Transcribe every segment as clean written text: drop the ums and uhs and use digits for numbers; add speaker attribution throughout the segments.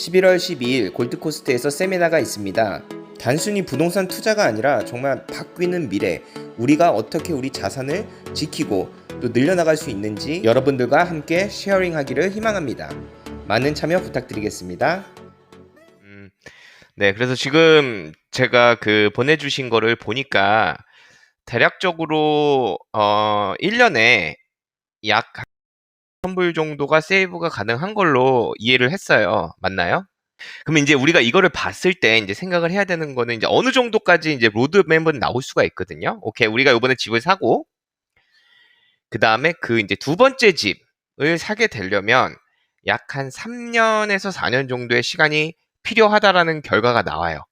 Speaker 1: 11월 12일 골드코스트에서 세미나가 있습니다. 단순히 부동산 투자가 아니라 정말 바뀌는 미래, 우리가 어떻게 우리 자산을 지키고 또 늘려나갈 수 있는지 여러분들과 함께 쉐어링하기를 희망합니다. 많은 참여 부탁드리겠습니다.
Speaker 2: 네, 그래서 지금 제가 보내주신 거를 보니까 대략적으로 1년에 약 1,000불 정도가 세이브가 가능한 걸로 이해를 했어요. 맞나요? 그러면 이제 우리가 이거를 봤을 때 이제 생각을 해야 되는 거는 이제 어느 정도까지 이제 로드맵은 나올 수가 있거든요. 오케이, 우리가 이번에 집을 사고 그 다음에 이제 두 번째 집을 사게 되려면 약 한 3년에서 4년 정도의 시간이 필요하다라는 결과가 나와요.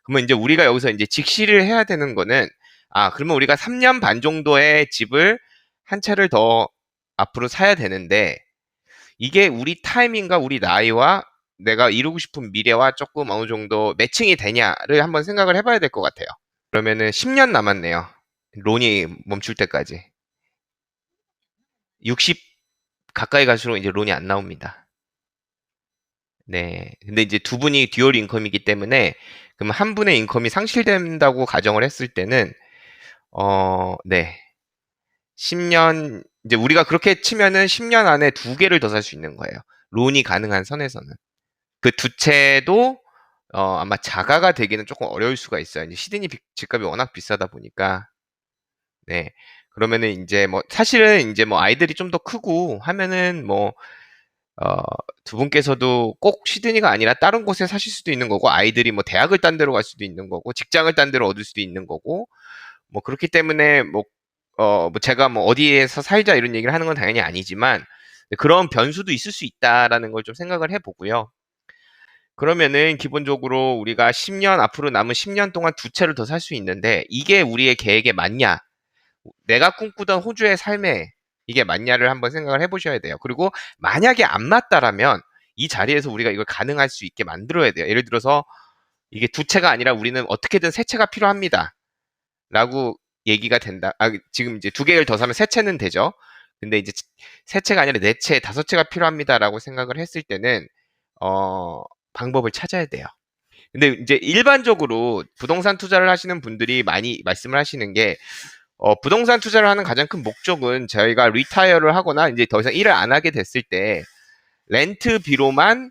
Speaker 2: 그러면 이제 우리가 여기서 이제 직시를 해야 되는 거는, 그러면 우리가 3년 반 정도의 집을 한 채를 더 앞으로 사야 되는데, 이게 우리 타이밍과 우리 나이와 내가 이루고 싶은 미래와 조금 어느 정도 매칭이 되냐를 한번 생각을 해봐야 될 것 같아요. 그러면은 10년 남았네요. 론이 멈출 때까지. 60 가까이 갈수록 이제 론이 안 나옵니다. 네. 근데 이제 두 분이 듀얼 인컴이기 때문에, 그럼 한 분의 인컴이 상실된다고 가정을 했을 때는, 네. 10년, 이제 우리가 그렇게 치면은 10년 안에 두 개를 더 살 수 있는 거예요. 론이 가능한 선에서는. 그 두 채도, 아마 자가가 되기는 조금 어려울 수가 있어요. 이제 시드니 집값이 워낙 비싸다 보니까. 네. 그러면은 이제 사실은 이제 아이들이 좀 더 크고 하면은 어, 두 분께서도 꼭 시드니가 아니라 다른 곳에 사실 수도 있는 거고, 아이들이 대학을 딴 데로 갈 수도 있는 거고, 직장을 딴 데로 얻을 수도 있는 거고, 그렇기 때문에 제가 어디에서 살자 이런 얘기를 하는 건 당연히 아니지만, 그런 변수도 있을 수 있다라는 걸 좀 생각을 해보고요. 그러면은 기본적으로 우리가 10년, 앞으로 남은 10년 동안 두 채를 더 살 수 있는데, 이게 우리의 계획에 맞냐? 내가 꿈꾸던 호주의 삶에 이게 맞냐를 한번 생각을 해보셔야 돼요. 그리고 만약에 안 맞다라면 이 자리에서 우리가 이걸 가능할 수 있게 만들어야 돼요. 예를 들어서 이게 두 채가 아니라 우리는 어떻게든 세 채가 필요합니다. 라고 얘기가 된다. 지금 이제 두 개를 더 사면 세 채는 되죠. 근데 이제 세 채가 아니라 네 채, 다섯 채가 필요합니다라고 생각을 했을 때는 방법을 찾아야 돼요. 근데 이제 일반적으로 부동산 투자를 하시는 분들이 많이 말씀을 하시는 게, 부동산 투자를 하는 가장 큰 목적은 저희가 리타이어를 하거나 이제 더 이상 일을 안 하게 됐을 때 렌트비로만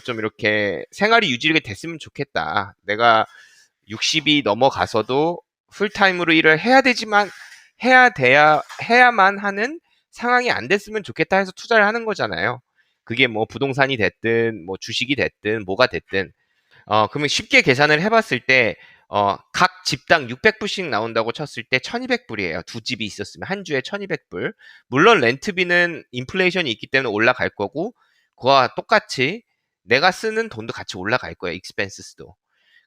Speaker 2: 좀 이렇게 생활이 유지가 됐으면 좋겠다. 내가 60이 넘어가서도 풀타임으로 일을 해야 되지만 해야만 하는 상황이 안 됐으면 좋겠다 해서 투자를 하는 거잖아요. 그게 부동산이 됐든 주식이 됐든 뭐가 됐든. 그러면 쉽게 계산을 해봤을 때, 각 집당 600불씩 나온다고 쳤을 때 1200불이에요. 두 집이 있었으면 한 주에 1200불. 물론 렌트비는 인플레이션이 있기 때문에 올라갈 거고, 그와 똑같이 내가 쓰는 돈도 같이 올라갈 거예요. 익스펜스도.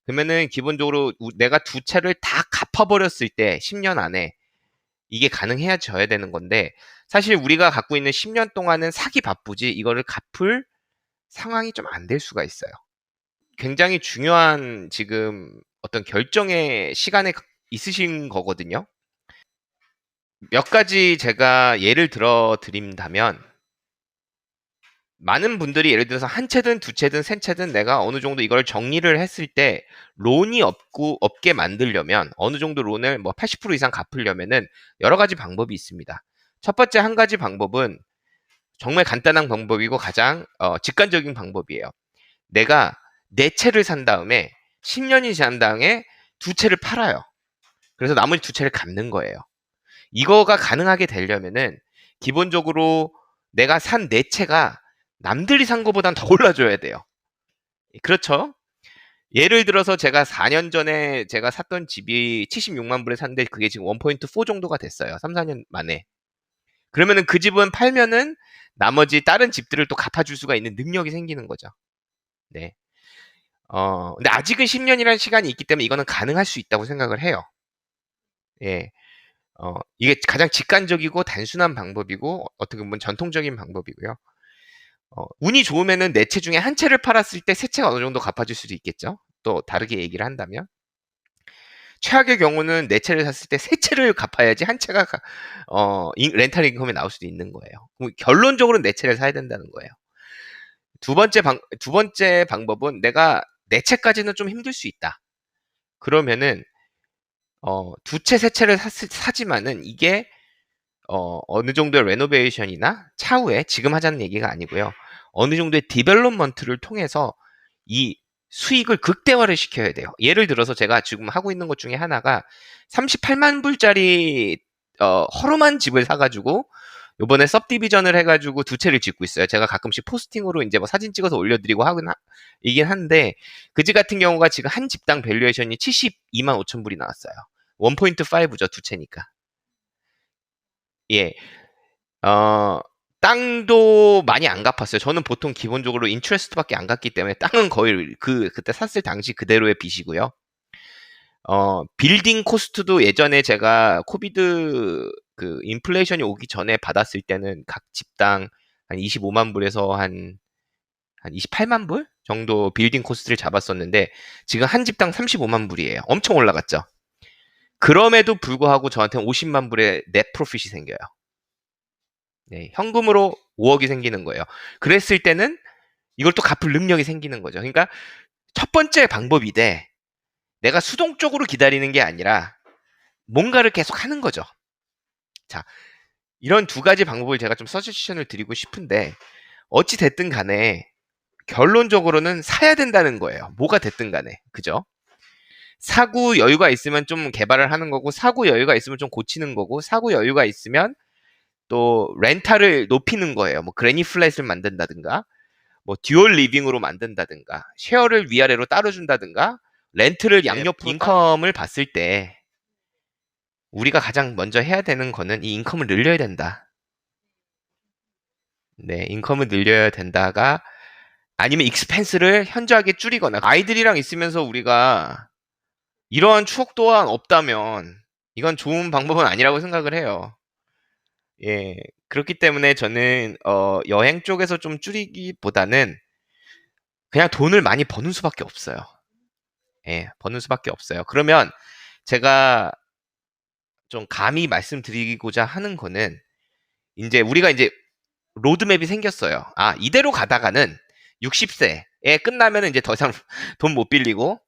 Speaker 2: 그러면은 기본적으로 내가 두 채를 다 갚아버렸을 때 10년 안에 이게 가능해져야 되는 건데, 사실 우리가 갖고 있는 10년 동안은 사기 바쁘지 이거를 갚을 상황이 좀 안 될 수가 있어요. 굉장히 중요한 지금 어떤 결정의 시간에 있으신 거거든요. 몇 가지 제가 예를 들어 드린다면, 많은 분들이 예를 들어서 한 채든 두 채든 세 채든 내가 어느 정도 이걸 정리를 했을 때 론이 없게 만들려면, 어느 정도 론을 80% 이상 갚으려면은 여러 가지 방법이 있습니다. 첫 번째 한 가지 방법은 정말 간단한 방법이고 가장 직관적인 방법이에요. 내가 네 채를 산 다음에 10년이 지난 다음에 두 채를 팔아요. 그래서 나머지 두 채를 갚는 거예요. 이거가 가능하게 되려면은 기본적으로 내가 산 네 채가 남들이 산 거보단 더 올라줘야 돼요. 그렇죠? 예를 들어서 제가 4년 전에 제가 샀던 집이 76만 불에 샀는데 그게 지금 1.4 정도가 됐어요. 3, 4년 만에. 그러면은 그 집은 팔면은 나머지 다른 집들을 또 갚아줄 수가 있는 능력이 생기는 거죠. 네. 근데 아직은 10년이라는 시간이 있기 때문에 이거는 가능할 수 있다고 생각을 해요. 예. 이게 가장 직관적이고 단순한 방법이고 어떻게 보면 전통적인 방법이고요. 운이 좋으면은 네 채 중에 한 채를 팔았을 때 세 채가 어느 정도 갚아줄 수도 있겠죠. 또 다르게 얘기를 한다면. 최악의 경우는 네 채를 샀을 때 세 채를 갚아야지 한 채가 렌탈 인컴이 나올 수도 있는 거예요. 그럼 결론적으로 네 채를 사야 된다는 거예요. 두 번째 방법은 내가 네 채까지는 좀 힘들 수 있다. 그러면은 두 채, 세 채를 사지만은 이게 어느 정도의 레노베이션이나 차후에 지금 하자는 얘기가 아니고요. 어느 정도의 디벨롭먼트를 통해서 이 수익을 극대화를 시켜야 돼요. 예를 들어서 제가 지금 하고 있는 것 중에 하나가 38만 불짜리 허름한 집을 사가지고 요번에 섭디비전을 해가지고 두 채를 짓고 있어요. 제가 가끔씩 포스팅으로 이제 뭐 사진 찍어서 올려드리고 이긴 한데 그 집 같은 경우가 지금 한 집당 밸류에이션이 72만 5천 불이 나왔어요. 1.5죠, 두 채니까. 예. 어, 땅도 많이 안 갚았어요. 저는 보통 기본적으로 인트레스트밖에 안 갚기 때문에 땅은 거의 그때 샀을 당시 그대로의 빚이고요. 빌딩 코스트도 예전에 제가 코비드 그 인플레이션이 오기 전에 받았을 때는 각 집당 한 25만 불에서 한 28만 불 정도 빌딩 코스트를 잡았었는데 지금 한 집당 35만 불이에요. 엄청 올라갔죠. 그럼에도 불구하고 저한테는 50만 불의 넷 프로핏이 생겨요. 네, 현금으로 5억이 생기는 거예요. 그랬을 때는 이걸 또 갚을 능력이 생기는 거죠. 그러니까 첫 번째 방법이 돼. 내가 수동적으로 기다리는 게 아니라 뭔가를 계속 하는 거죠. 자, 이런 두 가지 방법을 제가 좀 서제션을 드리고 싶은데 어찌 됐든 간에 결론적으로는 사야 된다는 거예요. 뭐가 됐든 간에. 그죠? 사고 여유가 있으면 좀 개발을 하는 거고 사고 여유가 있으면 좀 고치는 거고 사고 여유가 있으면 또 렌탈을 높이는 거예요. 뭐 그래니 플랫을 만든다든가 뭐 듀얼 리빙으로 만든다든가 쉐어를 위아래로 따로 준다든가 렌트를 양옆으로 인컴을 봤을 때 우리가 가장 먼저 해야 되는 거는 이 인컴을 늘려야 된다. 네, 인컴을 늘려야 된다가 아니면 익스펜스를 현저하게 줄이거나 아이들이랑 있으면서 우리가 이러한 추억 또한 없다면 이건 좋은 방법은 아니라고 생각을 해요. 예. 그렇기 때문에 저는 여행 쪽에서 좀 줄이기보다는 그냥 돈을 많이 버는 수밖에 없어요. 예, 버는 수밖에 없어요. 그러면 제가 좀 감히 말씀드리고자 하는 거는 이제 우리가 이제 로드맵이 생겼어요. 아, 이대로 가다가는 60세에 끝나면 이제 더 이상 돈 못 빌리고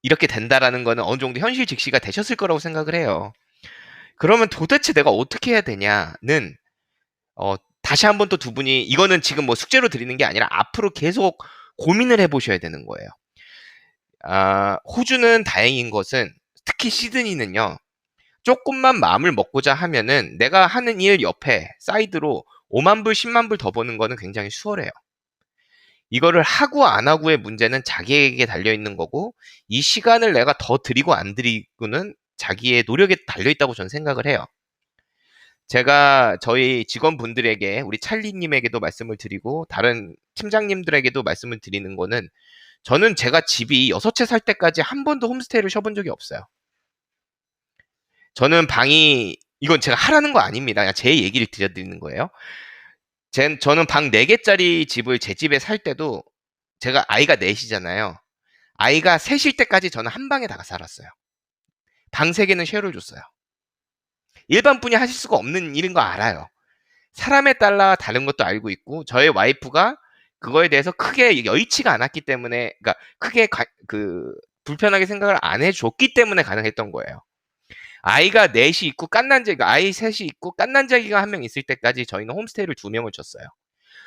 Speaker 2: 이렇게 된다라는 거는 어느 정도 현실 직시가 되셨을 거라고 생각을 해요. 그러면 도대체 내가 어떻게 해야 되냐는 다시 한번 또 두 분이 이거는 지금 뭐 숙제로 드리는 게 아니라 앞으로 계속 고민을 해보셔야 되는 거예요. 아, 호주는 다행인 것은 특히 시드니는요. 조금만 마음을 먹고자 하면은 내가 하는 일 옆에 사이드로 5만 불, 10만 불 더 버는 거는 굉장히 수월해요. 이거를 하고 안 하고의 문제는 자기에게 달려 있는 거고 이 시간을 내가 더 드리고 안 드리고는 자기의 노력에 달려 있다고 저는 생각을 해요. 제가 저희 직원분들에게 우리 찰리님에게도 말씀을 드리고 다른 팀장님들에게도 말씀을 드리는 거는 저는 제가 집이 6채 살 때까지 한 번도 홈스테이를 쉬어본 적이 없어요. 저는 방이 이건 제가 하라는 거 아닙니다. 그냥 제 얘기를 드려드리는 거예요. 저는 방 4개짜리 집을 제 집에 살 때도 제가 아이가 넷이잖아요. 아이가 셋일 때까지 저는 한 방에 다 살았어요. 방 3개는 쉐어를 줬어요. 일반 분이 하실 수가 없는 일인 거 알아요. 사람에 따라 다른 것도 알고 있고 저의 와이프가 그거에 대해서 크게 여의치가 않았기 때문에 그러니까 크게 불편하게 생각을 안 해줬기 때문에 가능했던 거예요. 아이가 넷이 있고 깐난자기가 아이 셋이 있고 깐난자기가 한 명 있을 때까지 저희는 홈스테이를 2명을 줬어요.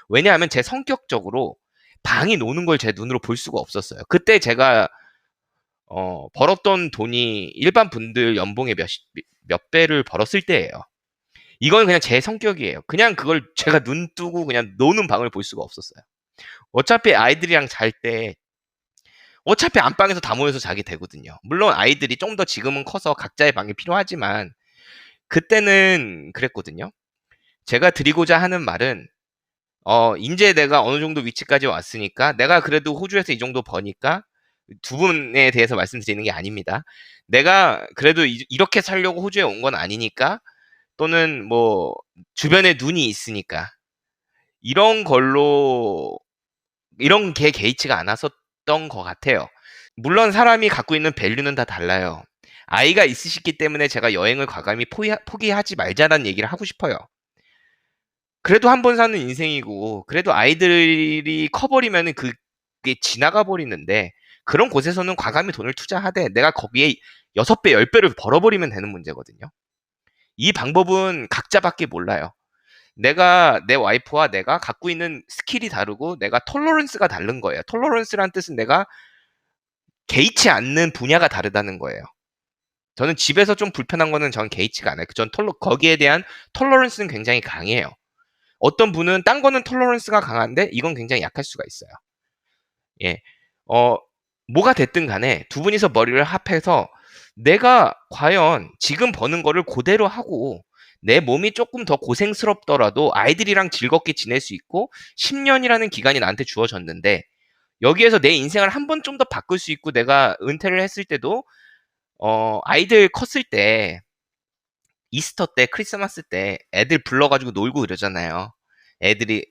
Speaker 2: 왜냐하면 제 성격적으로 방이 노는 걸 제 눈으로 볼 수가 없었어요. 그때 제가 벌었던 돈이 일반 분들 연봉의 몇 배를 벌었을 때예요. 이건 그냥 제 성격이에요. 그냥 그걸 제가 눈 뜨고 그냥 노는 방을 볼 수가 없었어요. 어차피 아이들이랑 잘 때 어차피 안방에서 다 모여서 자게 되거든요. 물론 아이들이 좀 더 지금은 커서 각자의 방이 필요하지만 그때는 그랬거든요. 제가 드리고자 하는 말은 인제 내가 어느 정도 위치까지 왔으니까 내가 그래도 호주에서 이 정도 버니까 두 분에 대해서 말씀드리는 게 아닙니다. 내가 그래도 이렇게 살려고 호주에 온 건 아니니까 또는 뭐 주변에 눈이 있으니까 이런 걸로 이런 게 개의치가 않았었던 것 같아요. 물론 사람이 갖고 있는 밸류는 다 달라요. 아이가 있으시기 때문에 제가 여행을 과감히 포기하지 말자라는 얘기를 하고 싶어요. 그래도 한 번 사는 인생이고 그래도 아이들이 커버리면은 그게 지나가 버리는데 그런 곳에서는 과감히 돈을 투자하되 내가 거기에 6배, 10배를 벌어버리면 되는 문제거든요. 이 방법은 각자밖에 몰라요. 내가 내 와이프와 내가 갖고 있는 스킬이 다르고 내가 톨러런스가 다른 거예요. 톨러런스란 뜻은 내가 개의치 않는 분야가 다르다는 거예요. 저는 집에서 좀 불편한 거는 전 개의치가 않아요. 전 거기에 대한 톨러런스는 굉장히 강해요. 어떤 분은 딴 거는 톨러런스가 강한데 이건 굉장히 약할 수가 있어요. 예. 어, 뭐가 됐든 간에 두 분이서 머리를 합해서 내가 과연 지금 버는 거를 그대로 하고 내 몸이 조금 더 고생스럽더라도 아이들이랑 즐겁게 지낼 수 있고 10년이라는 기간이 나한테 주어졌는데 여기에서 내 인생을 한 번 좀 더 바꿀 수 있고 내가 은퇴를 했을 때도 아이들 컸을 때 이스터 때 크리스마스 때 애들 불러가지고 놀고 그러잖아요. 애들이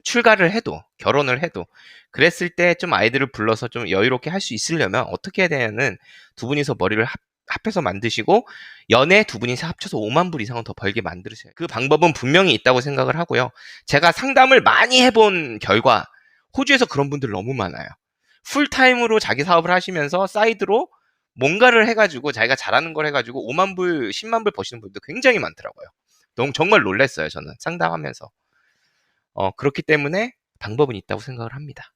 Speaker 2: 출가를 해도 결혼을 해도 그랬을 때 좀 아이들을 불러서 좀 여유롭게 할 수 있으려면 어떻게 해야 되냐는 두 분이서 머리를 합해서 만드시고 연애 두 분이서 합쳐서 5만 불 이상은 더 벌게 만들으셔야 돼요. 그 방법은 분명히 있다고 생각을 하고요. 제가 상담을 많이 해본 결과 호주에서 그런 분들 너무 많아요. 풀타임으로 자기 사업을 하시면서 사이드로 뭔가를 해가지고 자기가 잘하는 걸 해가지고 5만 불, 10만 불 버시는 분들 굉장히 많더라고요. 너무 정말 놀랐어요. 저는 상담하면서. 그렇기 때문에 방법은 있다고 생각을 합니다.